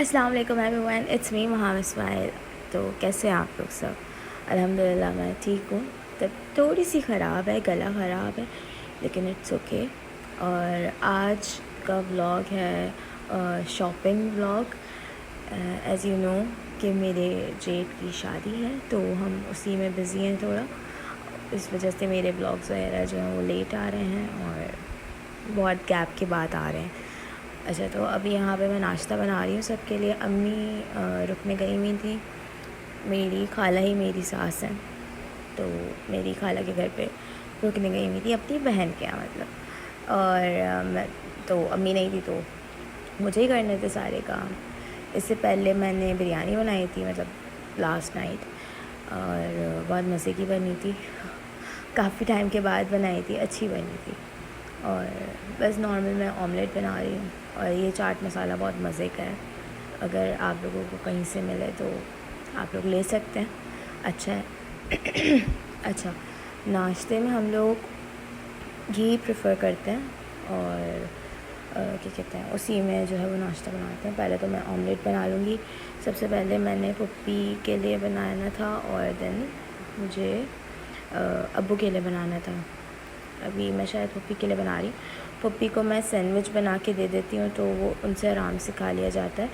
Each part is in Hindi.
अस्सलाम वालेकुम everyone, it's me Mohammed Ismail. तो कैसे हैं आप लोग सब? अल्हम्दुलिल्लाह मैं ठीक हूँ। तब थोड़ी सी ख़राब है, गला ख़राब है, लेकिन इट्स ओके। और आज का व्लॉग है shopping vlog. As you know कि मेरे जेठ की शादी है, तो हम उसी में बिज़ी हैं थोड़ा। इस वजह से मेरे व्लॉग्स वगैरह जो हैं वो लेट आ रहे हैं और बहुत गैप के बाद आ रहे हैं। अच्छा, तो अभी यहाँ पे मैं नाश्ता बना रही हूँ सबके लिए। अम्मी रुकने गई हुई थी। मेरी खाला ही मेरी सास है, तो मेरी खाला के घर पे रुकने गई हुई थी, अपनी बहन के यहाँ मतलब। और मैं तो अम्मी नहीं थी, तो मुझे ही करने थे सारे काम। इससे पहले मैंने बिरयानी बनाई थी, मतलब लास्ट नाइट, और बहुत मज़े की बनी थी। काफ़ी टाइम के बाद बनाई थी, अच्छी बनी थी। और बस नॉर्मल मैं ऑमलेट बना रही हूँ। और ये चाट मसाला बहुत मज़े का है, अगर आप लोगों को कहीं से मिले तो आप लोग ले सकते हैं, अच्छा है। अच्छा, नाश्ते में हम लोग घी प्रेफर करते हैं और क्या कहते हैं, उसी में जो है वो नाश्ता बनाते हैं। पहले तो मैं ऑमलेट बना लूँगी। सबसे पहले मैंने पुप्पी के लिए बनाना था और देन मुझे अब्बू के लिए बनाना था। अभी मैं शायद पुप्पी के लिए बना रही हूँ। पुप्पी को मैं सैंडविच बना के दे देती हूँ, तो वो उनसे आराम से खा लिया जाता है।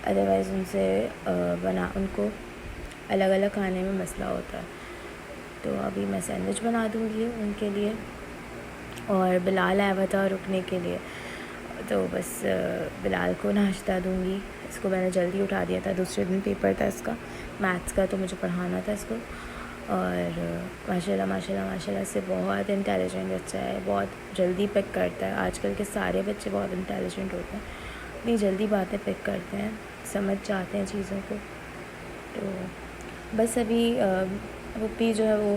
अदरवाइज़ उनसे उनको अलग अलग खाने में मसला होता है। तो अभी मैं सैंडविच बना दूँगी उनके लिए। और बिलाल आया हुआ था रुकने के लिए, तो बस बिलाल को नाश्ता दूँगी। इसको मैंने जल्दी उठा दिया था, दूसरे दिन पेपर था इसका मैथ्स का, तो मुझे पढ़ाना था इसको। और माशाल्लाह माशाल्लाह माशाल्लाह से बहुत इंटेलिजेंट बच्चा है, बहुत जल्दी पिक करता है। आजकल के सारे बच्चे बहुत इंटेलिजेंट होते हैं, इतनी जल्दी बातें पिक करते हैं, समझ जाते हैं चीज़ों को। तो बस अभी पुप्पी जो है वो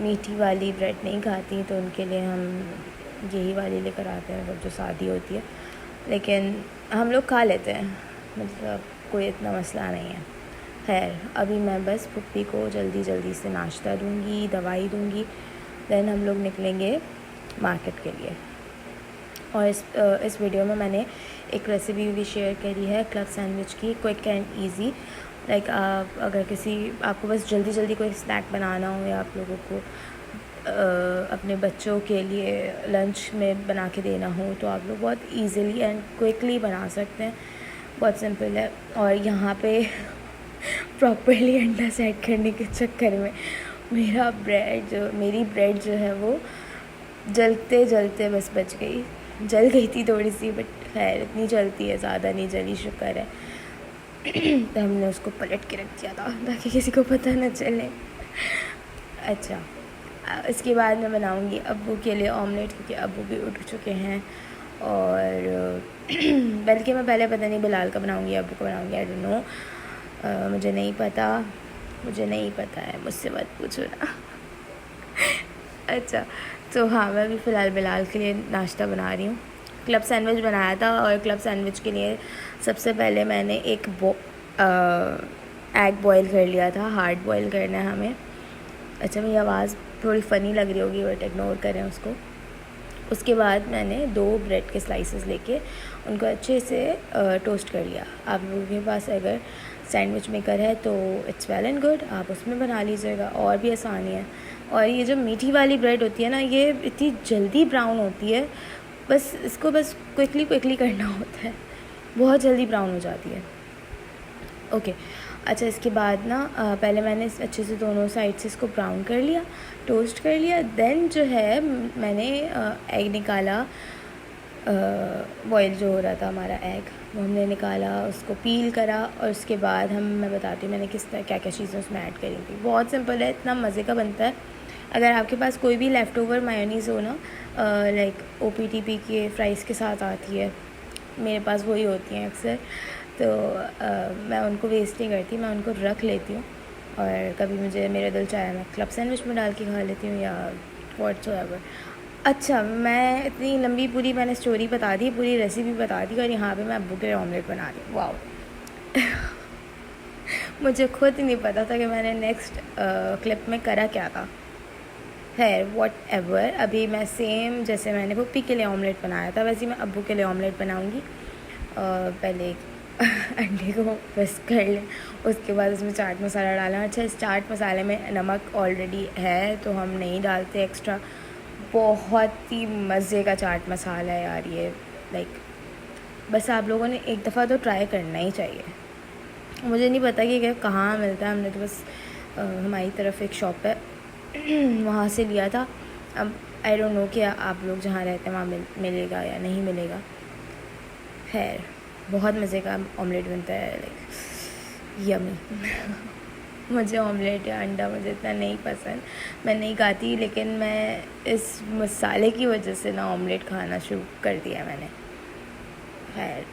मीठी वाली ब्रेड नहीं खाती, तो उनके लिए हम यही वाली लेकर आते हैं, मतलब जो सादी होती है। लेकिन हम लोग खा लेते हैं, मतलब कोई इतना मसला नहीं है। खैर, अभी मैं बस पुप्पी को जल्दी जल्दी से नाश्ता दूंगी, दवाई दूंगी, देन हम लोग निकलेंगे मार्केट के लिए। और इस वीडियो में मैंने एक रेसिपी भी शेयर करी है क्लब सैंडविच की, क्विक एंड इजी। लाइक आप अगर आपको बस जल्दी जल्दी कोई स्नैक बनाना हो, या आप लोगों को अपने बच्चों के लिए लंच में बना के देना हो, तो आप लोग बहुत इजीली एंड क्विकली बना सकते हैं। बहुत सिंपल है। और यहाँ पे प्रॉपरली अंडा सेट करने के चक्कर में मेरी ब्रेड जो है वो जलते जलते बस बच गई। जल गई थी थोड़ी सी, बट खैर इतनी जलती है, ज़्यादा नहीं जली, शुक्र है। तो हमने उसको पलट के रख दिया था ताकि किसी को पता न चले। अच्छा, इसके बाद मैं बनाऊंगी अब्बू के लिए ऑमलेट, क्योंकि अब्बू भी उठ चुके हैं। और बल्कि मैं पहले पता नहीं बिलाल का बनाऊंगी, अब्बू का बनाऊंगी, आई डोंट नो। मुझे नहीं पता है, मुझसे मत पूछो ना। अच्छा, तो हाँ, मैं भी फ़िलहाल बिलाल के लिए नाश्ता बना रही हूँ। क्लब सैंडविच बनाया था, और क्लब सैंडविच के लिए सबसे पहले मैंने एक एग बॉईल कर लिया था। हार्ड बॉईल करना है हमें। अच्छा, मेरी आवाज़ थोड़ी फ़नी लग रही होगी, बट इग्नोर करें उसको। उसके बाद मैंने 2 ब्रेड के स्लाइसेस लेके उनको अच्छे से टोस्ट कर लिया। आप लोगों के पास अगर सैंडविच मेकर है तो इट्स वेल एंड गुड, आप उसमें बना लीजिएगा, और भी आसानी है। और ये जो मीठी वाली ब्रेड होती है ना, ये इतनी जल्दी ब्राउन होती है, बस इसको बस क्विकली करना होता है, बहुत जल्दी ब्राउन हो जाती है। ओके, अच्छा, इसके बाद ना पहले मैंने अच्छे से दोनों साइड से इसको ब्राउन कर लिया, टोस्ट कर लिया। देन जो है मैंने एग निकाला, बॉयल जो हो रहा था हमारा एग, वो हमने निकाला, उसको पील करा। और उसके बाद मैं बताती हूँ मैंने किस तरह क्या क्या चीज़ें उसमें ऐड करी थी। बहुत सिंपल है, इतना मज़े का बनता है। अगर आपके पास कोई भी लेफ़्ट ओवर मायोनीज़ हो ना, लाइक OPTP के फ्राइज़ के साथ आती है, मेरे पास वही होती हैं अक्सर, तो मैं उनको वेस्ट नहीं करती, मैं उनको रख लेती हूँ। और कभी मुझे मेरा दिल चाहे मैं क्लब सैंडविच में डाल के खा लेती हूँ, या व्हाटसोएवर। अच्छा, मैं इतनी लंबी पूरी मैंने स्टोरी बता दी, पूरी रेसिपी बता दी, और यहाँ पे मैं अब्बू के लिए ऑमलेट बना रही हूँ। वाओ। मुझे खुद नहीं पता था कि मैंने नेक्स्ट क्लिप में करा क्या था। खैर, वॉट एवर, अभी मैं सेम जैसे मैंने पुप्पी के लिए ऑमलेट बनाया था, वैसे ही मैं अब्बू के लिए ऑमलेट बनाऊँगी। पहले एक अंडे को विस्क कर लें, उसके बाद उसमें चाट मसाला डालना। अच्छा, इस चाट मसाले में नमक ऑलरेडी है तो हम नहीं डालते एक्स्ट्रा। बहुत ही मज़े का चाट मसाला है यार ये, लाइक बस आप लोगों ने एक दफ़ा तो ट्राई करना ही चाहिए। मुझे नहीं पता कि क्या कहाँ मिलता है, हमने तो बस हमारी तरफ एक शॉप है वहाँ से लिया था। अब आई डोंट नो कि आप लोग जहाँ रहते हैं वहाँ मिलेगा या नहीं मिलेगा। खैर, बहुत मज़े का ऑमलेट बनता है, लाइक यमी मुझे ऑमलेट या अंडा मुझे इतना नहीं पसंद, मैं नहीं खाती, लेकिन मैं इस मसाले की वजह से ना ऑमलेट खाना शुरू कर दिया मैंने। खैर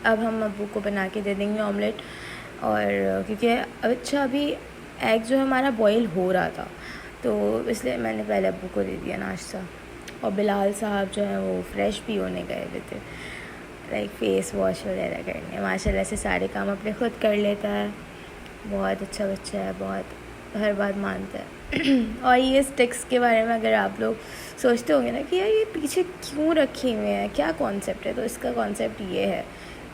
अब हम अब्बू को बना के दे देंगे ऑमलेट। और क्योंकि अच्छा अभी एग जो है हमारा बॉईल हो रहा था तो इसलिए मैंने पहले अब्बू को दे दिया नाश्ता। और बिलाल साहब जो है वो फ्रेश भी होने गए हुए थे, लाइक फेस वॉश वगैरह करने। माशाल्लाह से सारे काम अपने खुद कर लेता है, बहुत अच्छा बच्चा है, बहुत हर बात मानता है और ये स्टिक्स के बारे में अगर आप लोग सोचते होंगे ना कि यार ये पीछे क्यों रखे हुए हैं, क्या कॉन्सेप्ट है, तो इसका कॉन्सेप्ट ये है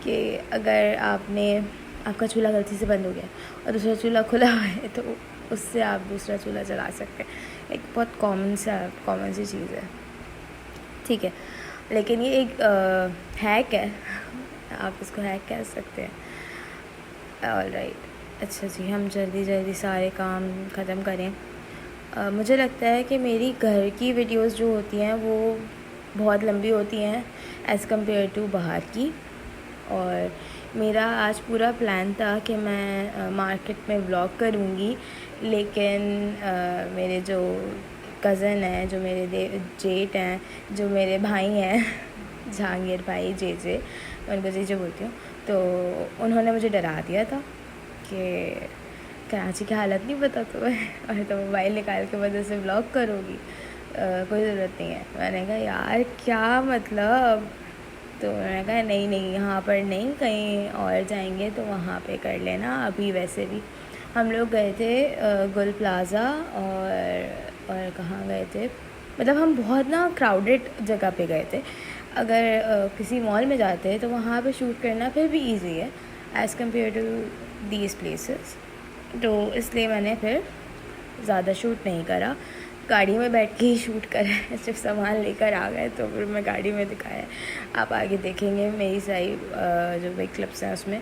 कि अगर आपका चूल्हा गलती से बंद हो गया और दूसरा चूल्हा खुला हुआ है तो उससे आप दूसरा चूल्हा चला सकते हैं। एक बहुत कॉमन सी चीज़ है, ठीक है, लेकिन ये एक हैक है, आप इसको हैक कह सकते हैं। ऑलराइट, अच्छा जी, हम जल्दी सारे काम ख़त्म करें। मुझे लगता है कि मेरी घर की वीडियोस जो होती हैं वो बहुत लंबी होती हैं एज़ कम्पेयर टू बाहर की। और मेरा आज पूरा प्लान था कि मैं मार्केट में व्लॉग करूँगी, लेकिन मेरे जो कज़न हैं, जो मेरे जेठ हैं, जो मेरे भाई हैं जहांगीर भाई जे मैं उनको जे बोलती हूँ, तो उन्होंने मुझे डरा दिया था कि कराची की हालत नहीं पता तुम्हें और तो मोबाइल निकाल के वजह से ब्लॉग करोगी, कोई ज़रूरत नहीं है। मैंने कहा यार क्या मतलब, तो मैंने कहा नहीं यहाँ पर नहीं, कहीं और जाएंगे तो वहाँ पे कर लेना। अभी वैसे भी हम लोग गए थे गुल प्लाज़ा और कहाँ गए थे, मतलब हम बहुत ना क्राउडेड जगह पे गए थे। अगर किसी मॉल में जाते हैं तो वहाँ पे शूट करना फिर भी इजी है as compare to these places, तो इसलिए मैंने फिर ज़्यादा शूट नहीं करा, गाड़ी में बैठ के ही शूट करा। सिर्फ सामान लेकर आ गए तो फिर मैं गाड़ी में दिखाया। आप आगे देखेंगे मेरी सारी जो भी क्लिप्स हैं उसमें।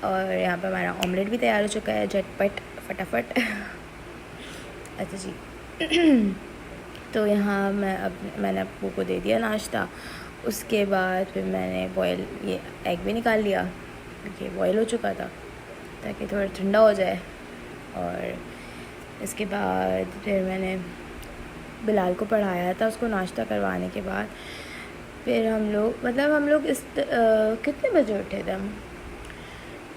और यहाँ पर हमारा ऑमलेट भी तैयार हो चुका है, झटपट फटाफट अच्छा जी तो यहाँ मैंने अप्पू को दे दिया नाश्ता। उसके बाद फिर मैंने बॉयल ये एग भी निकाल लिया क्योंकि बॉयल हो चुका था, ताकि थोड़ा ठंडा हो जाए। और इसके बाद फिर मैंने बिलाल को पढ़ाया था, उसको नाश्ता करवाने के बाद फिर हम लोग कितने बजे उठे थे हम,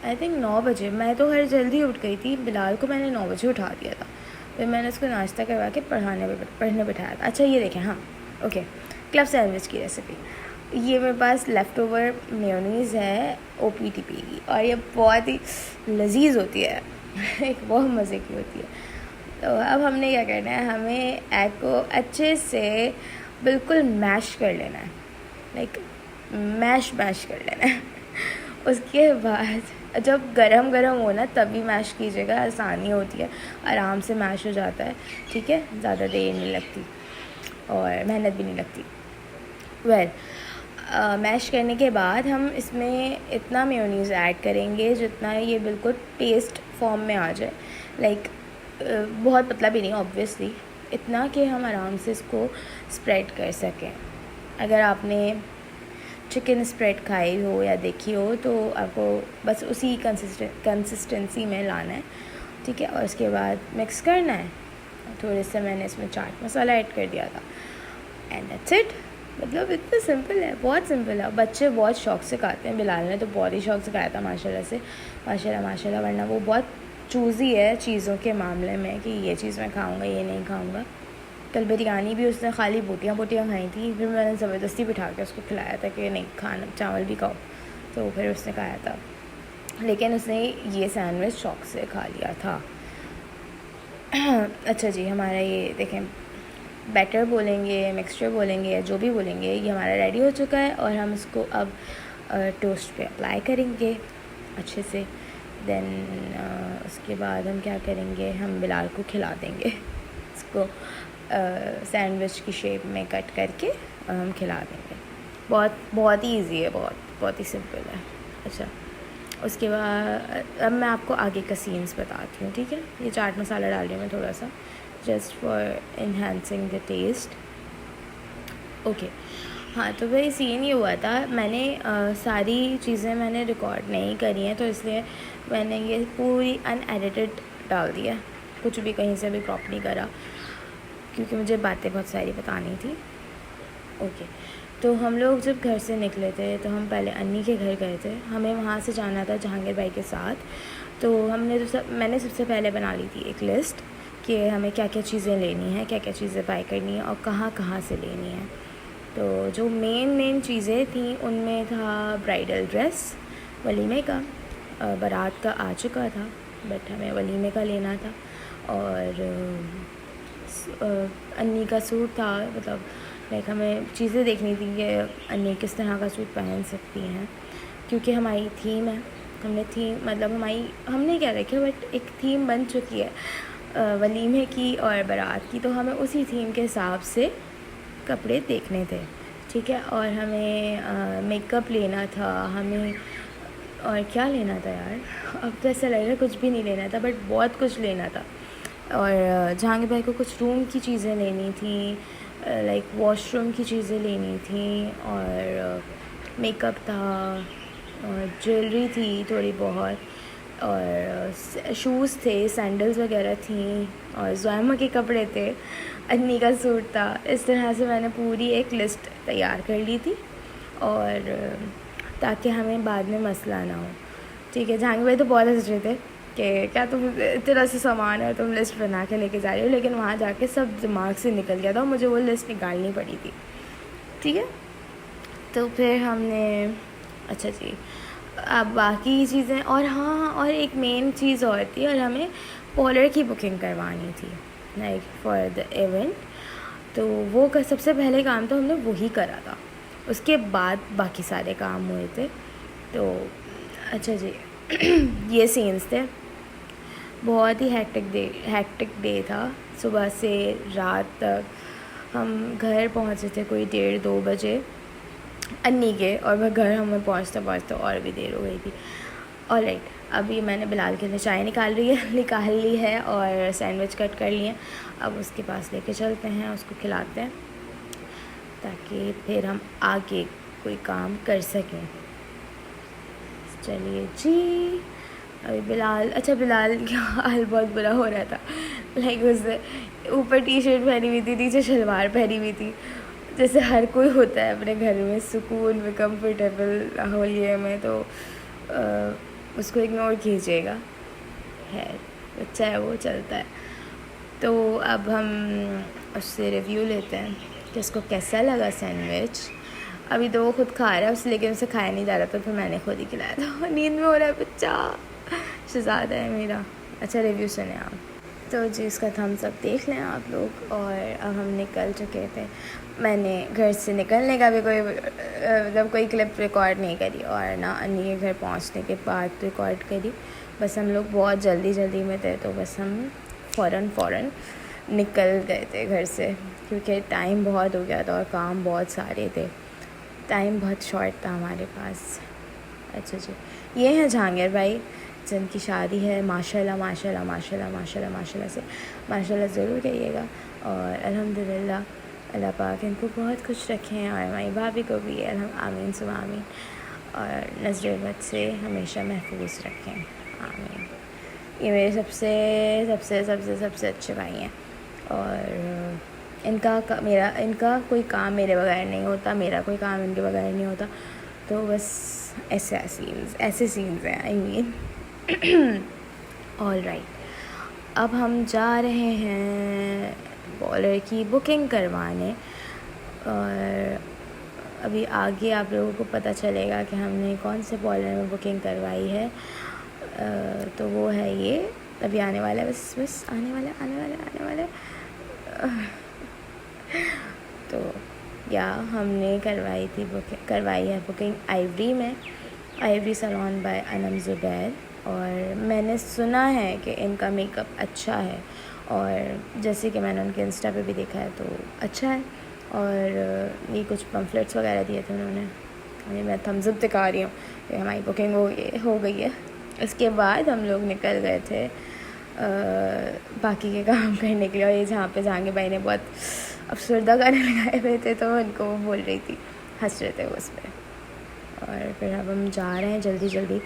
आई थिंक 9 बजे। मैं तो खैर जल्दी उठ गई थी, बिलाल को मैंने 9 बजे उठा दिया था। फिर मैंने उसको नाश्ता करवा के पढ़ने बिठाया था। अच्छा ये देखें, हाँ ओके, क्लब सैंडविच की रेसिपी। ये मेरे पास लेफ़्ट ओवर मेयोनीज़ है OPTP की, और ये बहुत ही लजीज होती है एक बहुत मज़े की होती है। तो अब हमने क्या करना है, हमें एग को अच्छे से बिल्कुल मैश कर लेना है, लाइक मैश कर लेना है उसके बाद जब गरम हो ना तभी मैश कीजिएगा, आसानी होती है, आराम से मैश हो जाता है, ठीक है, ज़्यादा देर नहीं लगती और मेहनत भी नहीं लगती। मैश करने के बाद हम इसमें इतना मेयोनीज़ ऐड करेंगे जितना ये बिल्कुल पेस्ट फॉर्म में आ जाए, लाइक बहुत पतला भी नहीं ऑब्वियसली, इतना कि हम आराम से इसको स्प्रेड कर सकें। अगर आपने चिकन स्प्रेड खाई हो या देखी हो तो आपको बस उसी कंसिस्टेंसी में लाना है, ठीक है। और उसके बाद मिक्स करना है। थोड़े से मैंने इसमें चाट मसाला ऐड कर दिया था एंड दैट्स इट। मतलब इतना सिंपल है, बहुत सिंपल है। बच्चे बहुत शौक़ से खाते हैं, बिलाल ने तो बहुत ही शौक़ से खाया था माशाल्लाह से, माशाल्लाह। वरना वो बहुत चूज़ी है चीज़ों के मामले में कि ये चीज़ मैं खाऊंगा, ये नहीं खाऊंगा। कल बिरयानी भी उसने खाली बोटियाँ खाई थी, फिर मैंने ज़बरदस्ती बिठा के उसको खिलाया था कि नहीं खाना, चावल भी खाओ, तो फिर उसने खाया था। लेकिन उसने ये सैंडविच शौक़ से खा लिया था। अच्छा जी, हमारा ये देखें बैटर बोलेंगे, मिक्सचर बोलेंगे या जो भी बोलेंगे, ये हमारा रेडी हो चुका है। और हम इसको अब टोस्ट पे अप्लाई करेंगे अच्छे से। देन उसके बाद हम क्या करेंगे, हम बिलाल को खिला देंगे इसको सैंडविच की शेप में कट करके हम खिला देंगे। बहुत ही ईजी है, बहुत ही सिंपल है। अच्छा, उसके बाद अब मैं आपको आगे का सीन्स बताती हूँ, ठीक है। ये चाट मसाला डाल रही हूँ मैं थोड़ा सा, just for enhancing the taste. Okay, हाँ, तो वही सीन ये हुआ था। मैंने सारी चीज़ें मैंने रिकॉर्ड नहीं करी हैं, तो इसलिए मैंने ये पूरी अनएडिटेड डाल दिया, कुछ भी कहीं से भी क्रॉप नहीं करा, क्योंकि मुझे बातें बहुत सारी बतानी थी। ओके, तो हम लोग जब घर से निकले थे तो हम पहले अन्नी के घर गए थे। हमें वहाँ से जाना था जहांगीर भाई के साथ। तो मैंने सबसे पहले बना ली थी एक लिस्ट कि हमें क्या क्या चीज़ें लेनी है, क्या क्या चीज़ें बाय करनी है और कहाँ कहाँ से लेनी है। तो जो मेन चीज़ें थी उनमें था ब्राइडल ड्रेस, वलीमे का, बारात का आ चुका था बट हमें वलीमे का लेना था, और अन्नी का सूट था। मतलब लाइक हमें चीज़ें देखनी थी कि अन्नी किस तरह का सूट पहन सकती हैं, क्योंकि हमारी थीम है। हमने क्या रखा, बट एक थीम बन चुकी है वलीमे की और बारात की, तो हमें उसी थीम के हिसाब से कपड़े देखने थे, ठीक है। और हमें मेकअप लेना था, हमें और क्या लेना था यार, अब तो ऐसा लग रहा है कुछ भी नहीं लेना था, बट बहुत कुछ लेना था। और जहांगीर भाई को कुछ रूम की चीज़ें लेनी थी, लाइक वॉशरूम की चीज़ें लेनी थी, और मेकअप था, और ज्वेलरी थी थोड़ी बहुत, और शूज़ थे, सैंडल्स वगैरह थी, और ज़ुआमा के कपड़े थे, अन्नी का सूट था। इस तरह से मैंने पूरी एक लिस्ट तैयार कर ली थी, और ताकि हमें बाद में मसला ना हो, ठीक है। जहांगीर भाई तो बहुत हंस रहे थे कि क्या तुम इतना सा सामान है, तुम लिस्ट बना के लेके जा रही हो, लेकिन वहाँ जाके सब दिमाग से निकल गया था, मुझे वो लिस्ट निकालनी पड़ी थी, ठीक है। तो फिर हमने, अच्छा जी, अब बाकी चीज़ें, और हाँ, और एक मेन चीज़ और थी, और हमें पोलर की बुकिंग करवानी थी लाइक फॉर द इवेंट। तो वो सबसे पहले काम तो हमने वही करा था, उसके बाद बाकी सारे काम हुए थे। तो अच्छा जी ये सीन्स थे। बहुत ही हैक्टिक डे था। सुबह से रात तक हम घर पहुँचे थे कोई 1:30-2 बजे अन्नी के, और वह घर हमें पहुँचते और भी देर हो गई थी। ऑलराइट, अभी मैंने बिलाल के लिए चाय निकाल ली है और सैंडविच कट कर लिए। अब उसके पास लेके चलते हैं, उसको खिलाते हैं, ताकि फिर हम आगे कोई काम कर सकें। चलिए जी। अभी बिलाल का हाल बहुत बुरा हो रहा था, लाइक उसने ऊपर टी शर्ट पहनी हुई थी, नीचे शलवार पहनी हुई थी, जैसे हर कोई होता है अपने घर में सुकून में कंफर्टेबल होलिये में, तो उसको इग्नोर कीजिएगा, है बच्चा है वो, चलता है। तो अब हम उससे रिव्यू लेते हैं कि उसको कैसा लगा सैंडविच। अभी तो वो खुद खा रहा है उसे, लेकिन उसे खाया नहीं जा रहा, तो फिर मैंने खुद ही खिलाया था। नींद में हो रहा है बच्चा, शहज़ादा है मेरा। अच्छा, रिव्यू सुने आप। तो जी उसका थम्स अप देख लें आप लोग। और अब हम निकल चुके थे। मैंने घर से निकलने का भी कोई क्लिप रिकॉर्ड नहीं करी, और ना अन्नी के घर पहुंचने के बाद रिकॉर्ड करी। बस हम लोग बहुत जल्दी में थे, तो बस हम फ़ौरन निकल गए थे घर से, क्योंकि टाइम बहुत हो गया था और काम बहुत सारे थे, टाइम बहुत शॉर्ट था हमारे पास। अच्छा जी, ये हैं जहांगीर भाई, जिनकी शादी है। माशाल्लाह से माशाल्लाह ज़रूर कहिएगा। और अल्हम्दुलिल्लाह, अल्लाह पाक इनको बहुत खुश रखें, और हमारी भाभी को भी आमीन सुमा आमीन, और नज़र बद से हमेशा महफूज रखें, आमीन। ये मेरे सबसे अच्छे भाई हैं, और इनका कोई काम मेरे बगैर नहीं होता, मेरा कोई काम इनके बगैर नहीं होता। तो बस ऐसे सीन्स हैं, आई मीन। ऑल राइट, अब हम जा रहे हैं बॉलर की बुकिंग करवाने, और अभी आगे आप लोगों को पता चलेगा कि हमने कौन से बॉलर में बुकिंग करवाई है। तो वो है ये, अभी आने वाला है, बस आने वाला। तो या हमने करवाई है बुकिंग आइवरी में, Ivory salon by Anam Zubair. और मैंने सुना है कि इनका मेकअप अच्छा है, और जैसे कि मैंने उनके इंस्टा पे भी देखा है तो अच्छा है। और ये कुछ पम्फलेट्स वगैरह दिए थे उन्होंने, ये मैं थम्स अप दिखा रही हूँ कि हमारी बुकिंग हो गई है। इसके बाद हम लोग निकल गए थे बाकी के काम करने के लिए। और ये जहांगीर भाई ने बहुत अफसरदा गाने लगाए हुए थे तो मैं उनको वो बोल रही थी, हंस रहे थे उस पर। और फिर अब हम जा रहे हैं जल्दी जल्दी,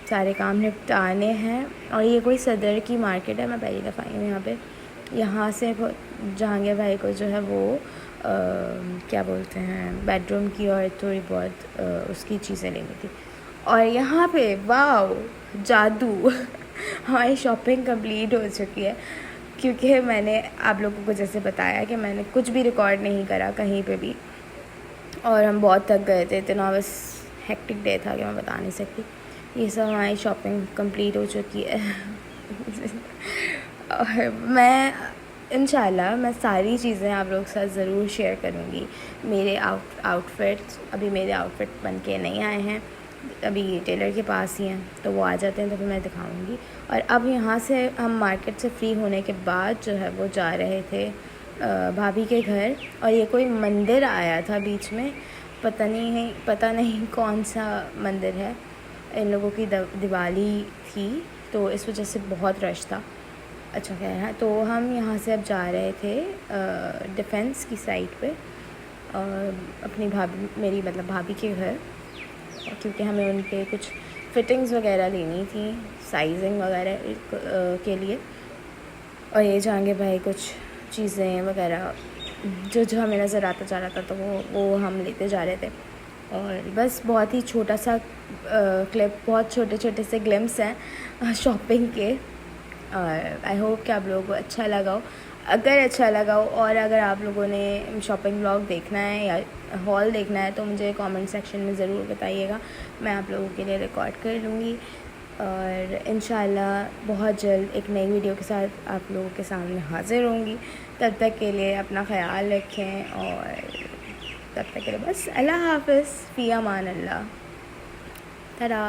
सारे काम निपटाने हैं। और ये कोई सदर की मार्केट है, मैं पहली दफ़ा आई हूँ यहाँ पे। यहाँ से जहांगीर भाई को जो है वो क्या बोलते हैं, बेडरूम की और थोड़ी बहुत उसकी चीज़ें लेनी थी। और यहाँ पे वाओ जादू हमारी शॉपिंग कंप्लीट हो चुकी है, क्योंकि मैंने आप लोगों को जैसे बताया कि मैंने कुछ भी रिकॉर्ड नहीं करा कहीं पे भी, और हम बहुत थक गए थे, इतना बस हेक्टिक डे था कि मैं बता नहीं सकती। ये सब हमारी शॉपिंग कंप्लीट हो चुकी है और मैं इंशाल्लाह मैं सारी चीज़ें आप लोगों के साथ ज़रूर शेयर करूँगी। मेरे आउटफिट्स अभी मेरे आउटफिट बन के नहीं आए हैं, अभी टेलर के पास ही हैं, तो वो आ जाते हैं तो फिर मैं दिखाऊंगी। और अब यहाँ से हम मार्केट से फ्री होने के बाद जो है वो जा रहे थे भाभी के घर। और ये कोई मंदिर आया था बीच में, पता नहीं कौन सा मंदिर है, इन लोगों की दिवाली थी तो इस वजह से बहुत रश था। अच्छा खैर है, तो हम यहाँ से अब जा रहे थे डिफेंस की साइड पे अपनी मेरी मतलब भाभी के घर, क्योंकि हमें उनके कुछ फ़िटिंग्स वगैरह लेनी थी, साइजिंग वगैरह के लिए। और ये जहांगीर भाई कुछ चीज़ें वगैरह जो हमें नज़र आता जा रहा था तो वो हम लेते जा रहे थे। और बस बहुत ही छोटा सा क्लिप, बहुत छोटे छोटे से ग्लिम्स हैं शॉपिंग के। और आई होप कि आप लोगों को अच्छा लगा हो। अगर अच्छा लगा हो और अगर आप लोगों ने शॉपिंग व्लॉग देखना है या हॉल देखना है तो मुझे कमेंट सेक्शन में ज़रूर बताइएगा, मैं आप लोगों के लिए रिकॉर्ड कर लूँगी। और इंशाल्लाह बहुत जल्द एक नई वीडियो के साथ आप लोगों के सामने हाज़िर होंगी। तब तक के लिए अपना ख़याल रखें, और तब तक के लिए बस अल्लाह हाफ़िज़, फ़ी अमान अल्लाह, तरा।